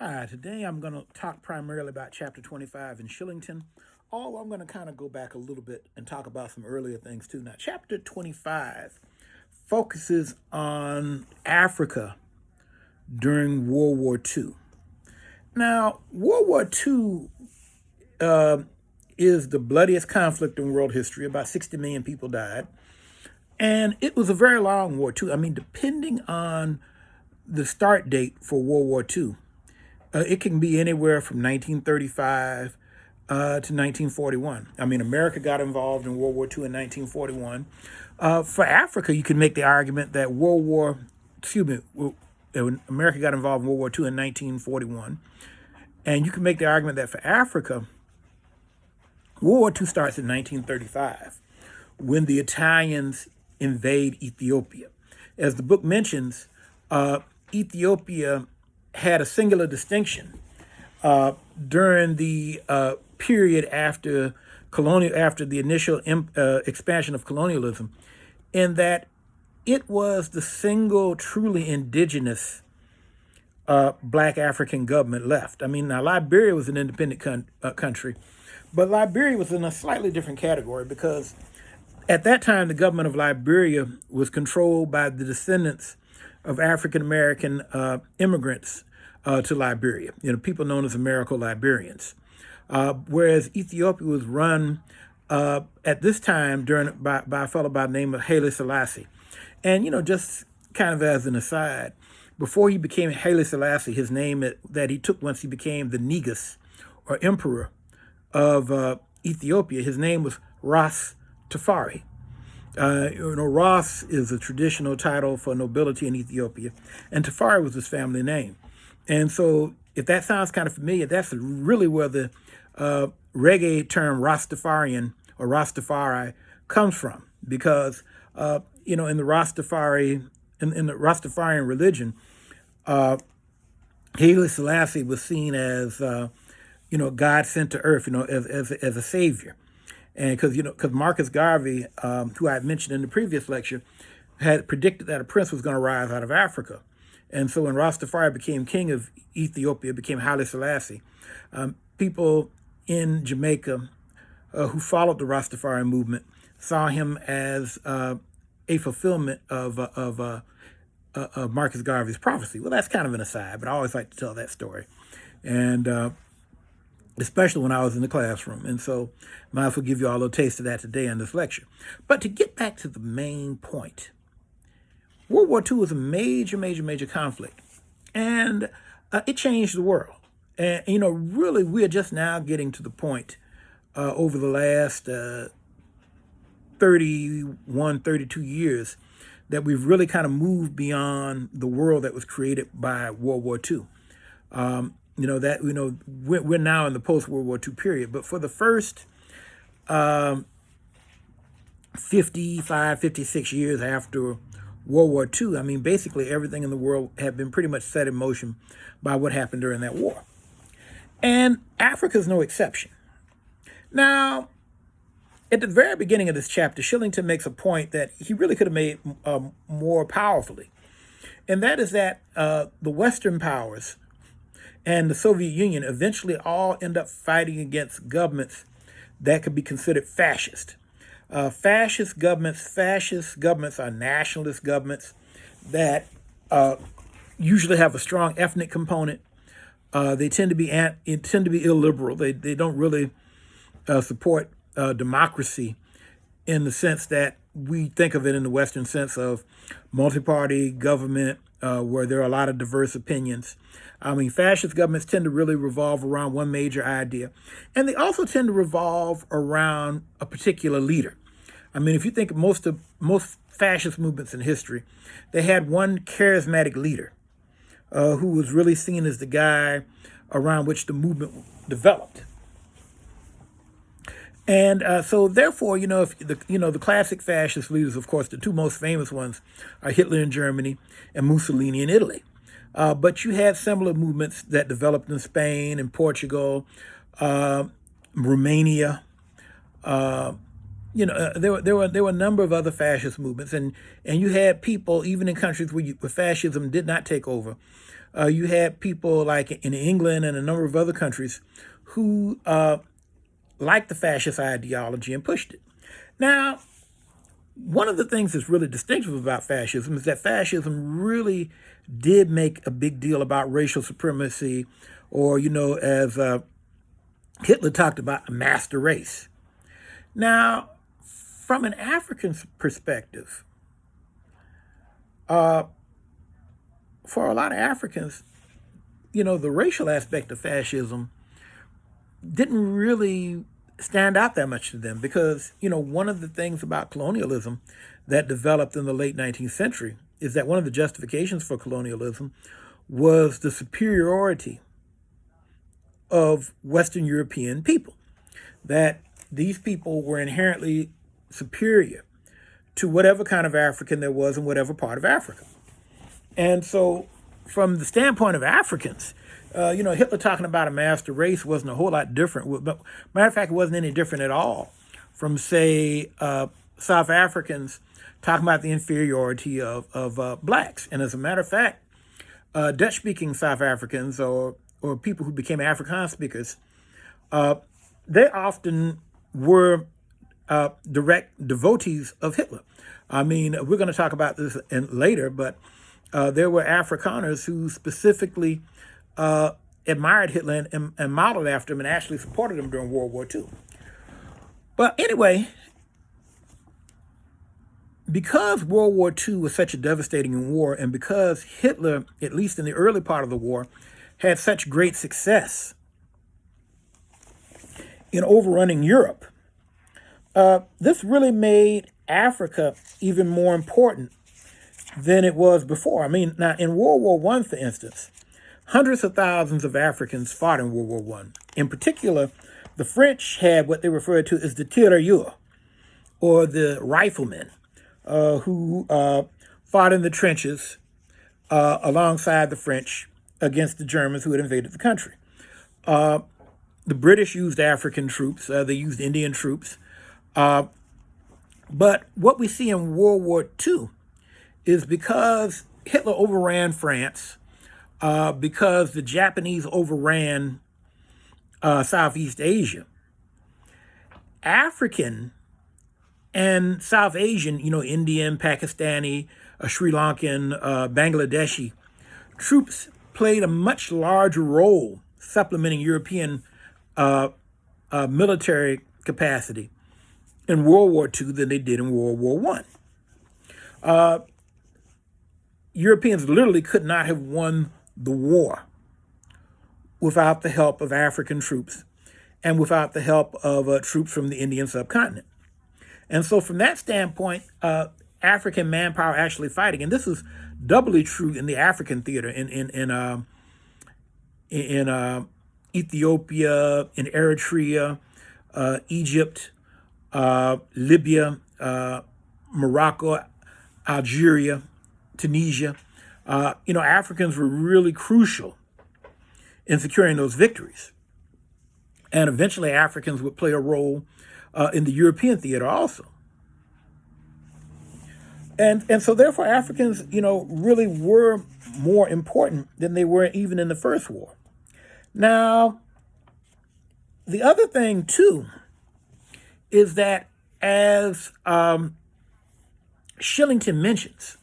Hi, today I'm going to talk primarily about Chapter 25 in Shillington, although I'm going to kind of go back a little bit and talk about some earlier things too. Now, Chapter 25 focuses on Africa during World War II. Now, World War II is the bloodiest conflict in world history. About 60 million people died. And it was a very long war, too. I mean, depending on the start date for World War II, it can be anywhere from 1935 to 1941. I mean, America got involved in World War II in 1941. For Africa, you can make the argument that America got involved in World War II in 1941. And you can make the argument that for Africa, World War II starts in 1935 when the Italians invade Ethiopia. As the book mentions, Ethiopia had a singular distinction during the period after the initial expansion of colonialism, in that it was the single truly indigenous black African government left. I mean, now Liberia was an independent country, but Liberia was in a slightly different category because at that time the government of Liberia was controlled by the descendants of African American immigrants to Liberia, people known as Americo-Liberians. Whereas Ethiopia was run at this time by a fellow by the name of Haile Selassie. And, just kind of as an aside, before he became Haile Selassie, his name that he took once he became the Negus, or emperor of Ethiopia, his name was Ras Tafari. Ras is a traditional title for nobility in Ethiopia, and Tafari was his family name. And so, if that sounds kind of familiar, that's really where the reggae term Rastafarian or Rastafari comes from, because in the Rastafarian religion, Haile Selassie was seen as God sent to earth, as a savior. And because Marcus Garvey, who I had mentioned in the previous lecture, had predicted that a prince was going to rise out of Africa. And so when Rastafari became king of Ethiopia, became Haile Selassie, people in Jamaica who followed the Rastafari movement saw him as a fulfillment of Marcus Garvey's prophecy. Well, that's kind of an aside, but I always like to tell that story. And especially when I was in the classroom. And so might as well give you all a little taste of that today in this lecture. But to get back to the main point, World War II was a major, major, major conflict. And it changed the world. And, really, we are just now getting to the point over the last 31, 32 years that we've really kind of moved beyond the world that was created by World War II. We're now in the post-World War II period. But for the first 55, 56 years after World War II, I mean, basically everything in the world had been pretty much set in motion by what happened during that war. And Africa's no exception. Now, at the very beginning of this chapter, Shillington makes a point that he really could have made more powerfully. And that is that the Western powers and the Soviet Union eventually all end up fighting against governments that could be considered fascist. Fascist governments are nationalist governments that usually have a strong ethnic component. They tend to be illiberal. They don't really support democracy in the sense that we think of it in the Western sense of multi-party government where there are a lot of diverse opinions. I mean, fascist governments tend to really revolve around one major idea. And they also tend to revolve around a particular leader. I mean, if you think of most fascist movements in history, they had one charismatic leader who was really seen as the guy around which the movement developed. And so, therefore, if the classic fascist leaders, of course, the two most famous ones are Hitler in Germany and Mussolini in Italy. But you had similar movements that developed in Spain and Portugal, Romania. There were a number of other fascist movements, and you had people even in countries where fascism did not take over, You had people like in England and a number of other countries who liked the fascist ideology and pushed it. Now, one of the things that's really distinctive about fascism is that fascism really did make a big deal about racial supremacy, or, as Hitler talked about, a master race. Now, from an African perspective, for a lot of Africans, the racial aspect of fascism didn't really stand out that much to them because, one of the things about colonialism that developed in the late 19th century is that one of the justifications for colonialism was the superiority of Western European people, that these people were inherently superior to whatever kind of African there was in whatever part of Africa. And so from the standpoint of Africans, Hitler talking about a master race wasn't a whole lot different. Matter of fact, it wasn't any different at all from, say, South Africans talking about the inferiority of blacks. And as a matter of fact, Dutch-speaking South Africans or people who became Afrikaans speakers, they often were direct devotees of Hitler. I mean, we're going to talk about this later, but there were Afrikaners who specifically admired Hitler and modeled after him and actually supported him during World War II. But anyway, because World War II was such a devastating war, and because Hitler, at least in the early part of the war, had such great success in overrunning Europe, this really made Africa even more important than it was before. I mean, now in World War I, for instance, hundreds of thousands of Africans fought in World War I. In particular, the French had what they referred to as the tirailleurs, or the riflemen, who fought in the trenches alongside the French against the Germans who had invaded the country. The British used African troops. They used Indian troops. But what we see in World War II is because Hitler overran France, because the Japanese overran Southeast Asia, African and South Asian, Indian, Pakistani, Sri Lankan, Bangladeshi troops played a much larger role supplementing European military capacity in World War II than they did in World War I. Europeans literally could not have won the war without the help of African troops and without the help of troops from the Indian subcontinent. And so from that standpoint, African manpower actually fighting, and this is doubly true in the African theater, in Ethiopia, in Eritrea, Egypt, Libya, Morocco, Algeria, Tunisia. Africans were really crucial in securing those victories. And eventually Africans would play a role in the European theater also. And so therefore Africans, really were more important than they were even in the First War. Now, the other thing too is that, as Shillington mentions,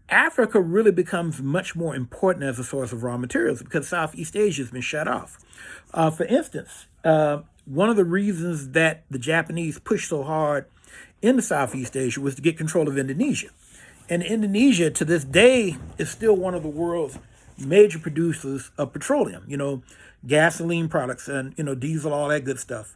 Africa really becomes much more important as a source of raw materials because Southeast Asia has been shut off. For instance, one of the reasons that the Japanese pushed so hard into Southeast Asia was to get control of Indonesia. And Indonesia, to this day, is still one of the world's major producers of petroleum, gasoline products and, diesel, all that good stuff.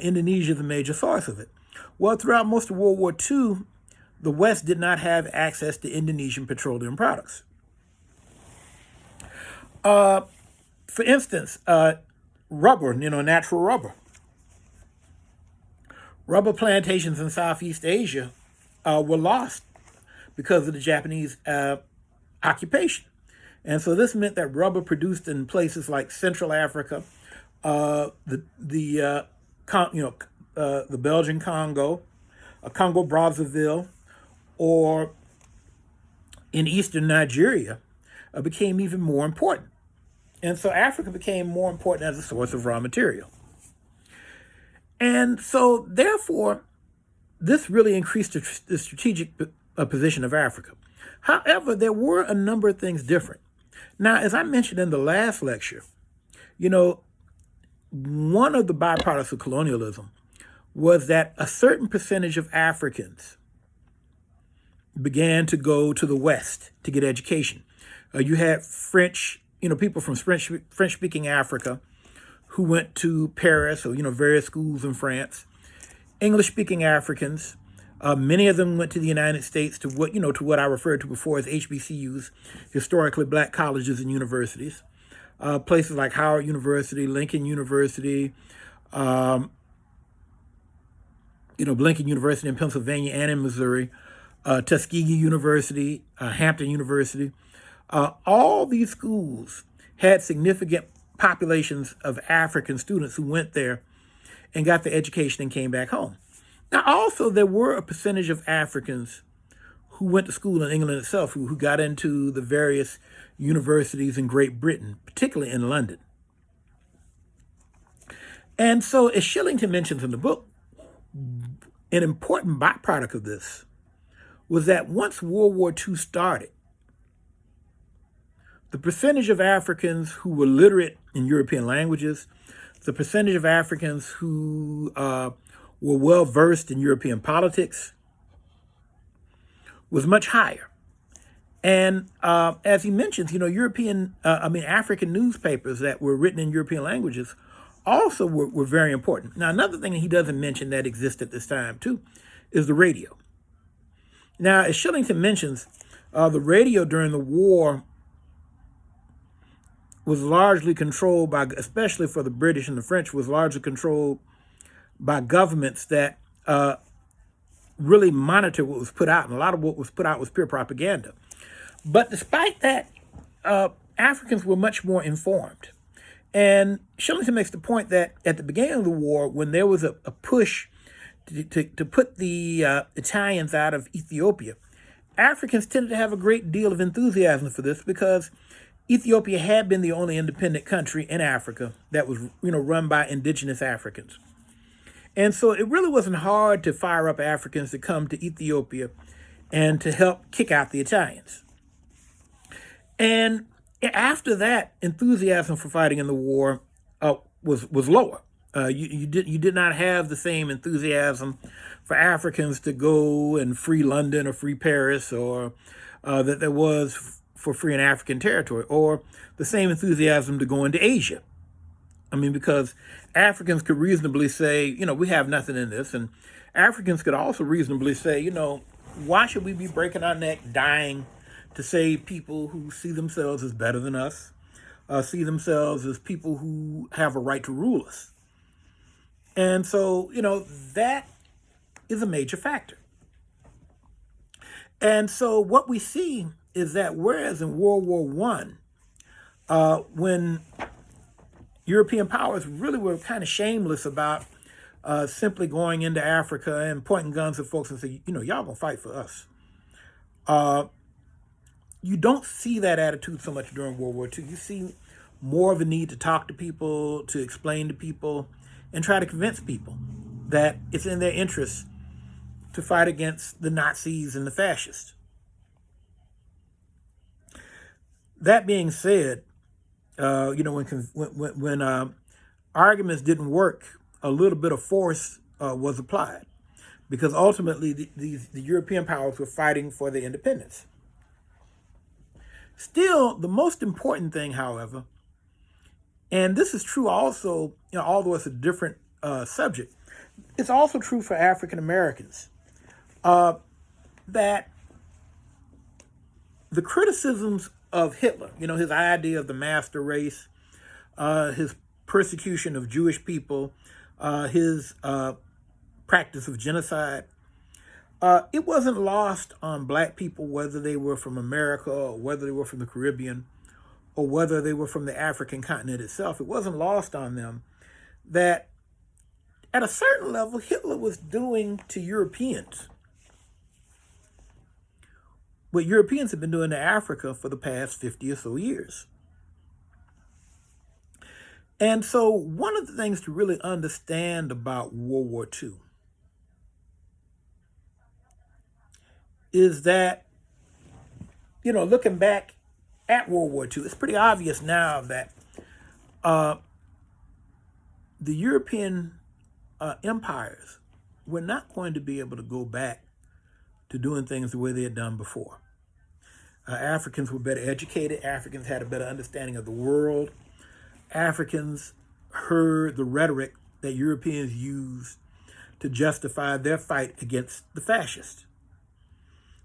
Indonesia is a major source of it. Well, throughout most of World War II, the West did not have access to Indonesian petroleum products. For instance, rubber, natural rubber. Rubber plantations in Southeast Asia were lost because of the Japanese occupation. And so this meant that rubber produced in places like Central Africa, the Belgian Congo, Congo Brazzaville, or in eastern Nigeria became even more important. And so Africa became more important as a source of raw material. And so, therefore, this really increased the strategic position of Africa. However, there were a number of things different. Now, as I mentioned in the last lecture, you know, one of the byproducts of colonialism was that a certain percentage of Africans began to go to the West to get education. You had French, people from French-speaking Africa who went to Paris or, various schools in France. English-speaking Africans, many of them went to the United States to what I referred to before as HBCUs, historically black colleges and universities. Places like Howard University, Lincoln University, Lincoln University in Pennsylvania and in Missouri, Tuskegee University, Hampton University. All these schools had significant populations of African students who went there and got their education and came back home. Now, also, there were a percentage of Africans who went to school in England itself, who got into the various universities in Great Britain, particularly in London. And so, as Shillington mentions in the book, an important byproduct of this was that once World War II started, the percentage of Africans who were literate in European languages, the percentage of Africans who were well-versed in European politics was much higher. And as he mentions, African newspapers that were written in European languages also were very important. Now, another thing that he doesn't mention that existed at this time, too, is the radio. Now, as Shillington mentions, the radio during the war was largely controlled by, especially for the British and the French, was largely controlled by governments that really monitor what was put out. And a lot of what was put out was pure propaganda. But despite that, Africans were much more informed. And Shillington makes the point that at the beginning of the war, when there was a push to put the Italians out of Ethiopia, Africans tended to have a great deal of enthusiasm for this because Ethiopia had been the only independent country in Africa that was, run by indigenous Africans. And so it really wasn't hard to fire up Africans to come to Ethiopia and to help kick out the Italians. And after that, enthusiasm for fighting in the war was lower. You did not have the same enthusiasm for Africans to go and free London or free Paris, or that there was for freeing African territory, or the same enthusiasm to go into Asia. Because Africans could reasonably say, we have nothing in this. And Africans could also reasonably say, why should we be breaking our neck, dying to save people who see themselves as better than us, see themselves as people who have a right to rule us? And so, that is a major factor. And so what we see is that whereas in World War I, when European powers really were kind of shameless about simply going into Africa and pointing guns at folks and say, y'all gonna fight for us. You don't see that attitude so much during World War II. You see more of a need to talk to people, to explain to people, and try to convince people that it's in their interest to fight against the Nazis and the fascists. That being said, when arguments didn't work, a little bit of force was applied, because ultimately the European powers were fighting for their independence. Still, the most important thing, however, and this is true also, although it's a different subject, it's also true for African Americans, that the criticisms of Hitler, his idea of the master race, his persecution of Jewish people, his practice of genocide, it wasn't lost on black people, whether they were from America or whether they were from the Caribbean or whether they were from the African continent itself. It wasn't lost on them that at a certain level, Hitler was doing to Europeans what Europeans have been doing to Africa for the past 50 or so years. And so one of the things to really understand about World War II is that, looking back at World War II, it's pretty obvious now that the European empires were not going to be able to go back to doing things the way they had done before. Africans were better educated. Africans had a better understanding of the world. Africans heard the rhetoric that Europeans used to justify their fight against the fascists.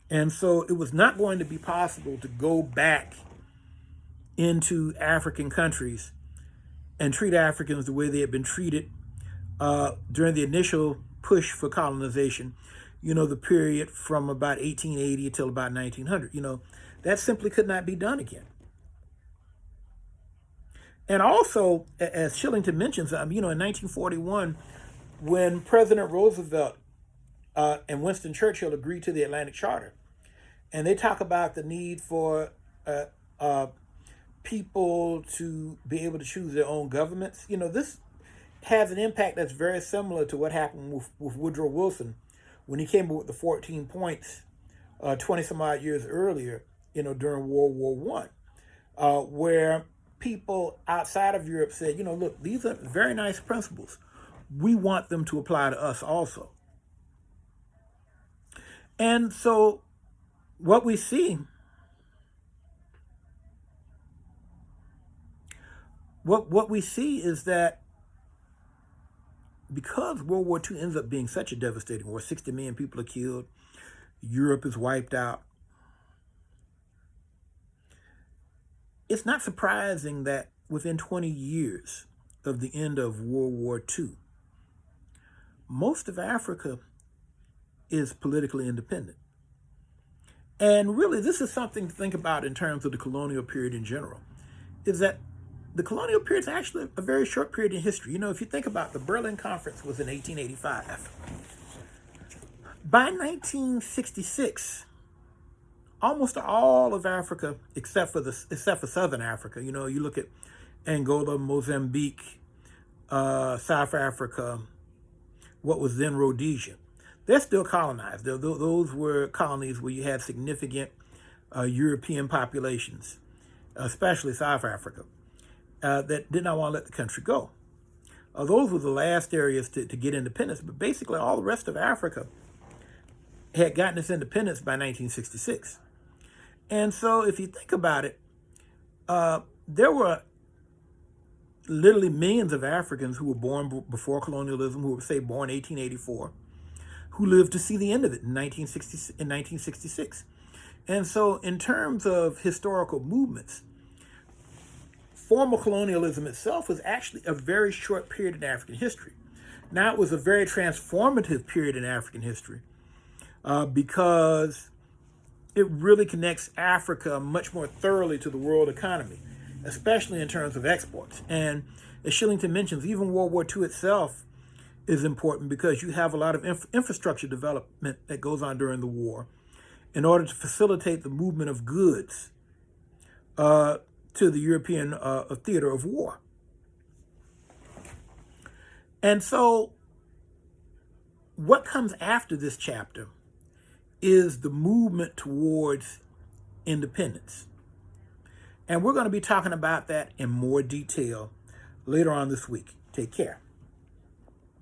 And so it was not going to be possible to go back into African countries and treat Africans the way they had been treated during the initial push for colonization, the period from about 1880 until about 1900. That simply could not be done again. And also, as Shillington mentions, in 1941, when President Roosevelt and Winston Churchill agreed to the Atlantic Charter, and they talk about the need for people to be able to choose their own governments, this has an impact that's very similar to what happened with Woodrow Wilson when he came up with the 14 points 20 some odd years earlier, during World War I, where people outside of Europe said, look, these are very nice principles. We want them to apply to us also. And so what we see is that because World War II ends up being such a devastating war, 60 million people are killed, Europe is wiped out, it's not surprising that within 20 years of the end of World War II, most of Africa is politically independent. And really, this is something to think about in terms of the colonial period in general, is that the colonial period is actually a very short period in history. If you think about the Berlin Conference was in 1885. By 1966, almost all of Africa, except for Southern Africa, you look at Angola, Mozambique, South Africa, what was then Rhodesia, they're still colonized. Those were colonies where you had significant European populations, especially South Africa, that did not want to let the country go. Those were the last areas to get independence, but basically all the rest of Africa had gotten its independence by 1966. And so if you think about it, there were literally millions of Africans who were born before colonialism, who were, say, born 1884, who lived to see the end of it in 1966. And so in terms of historical movements, formal colonialism itself was actually a very short period in African history. Now, it was a very transformative period in African history because it really connects Africa much more thoroughly to the world economy, especially in terms of exports. And as Shillington mentions, even World War II itself is important because you have a lot of infrastructure development that goes on during the war in order to facilitate the movement of goods to the European theater of war. And so what comes after this chapter is the movement towards independence. And we're going to be talking about that in more detail later on this week. Take care.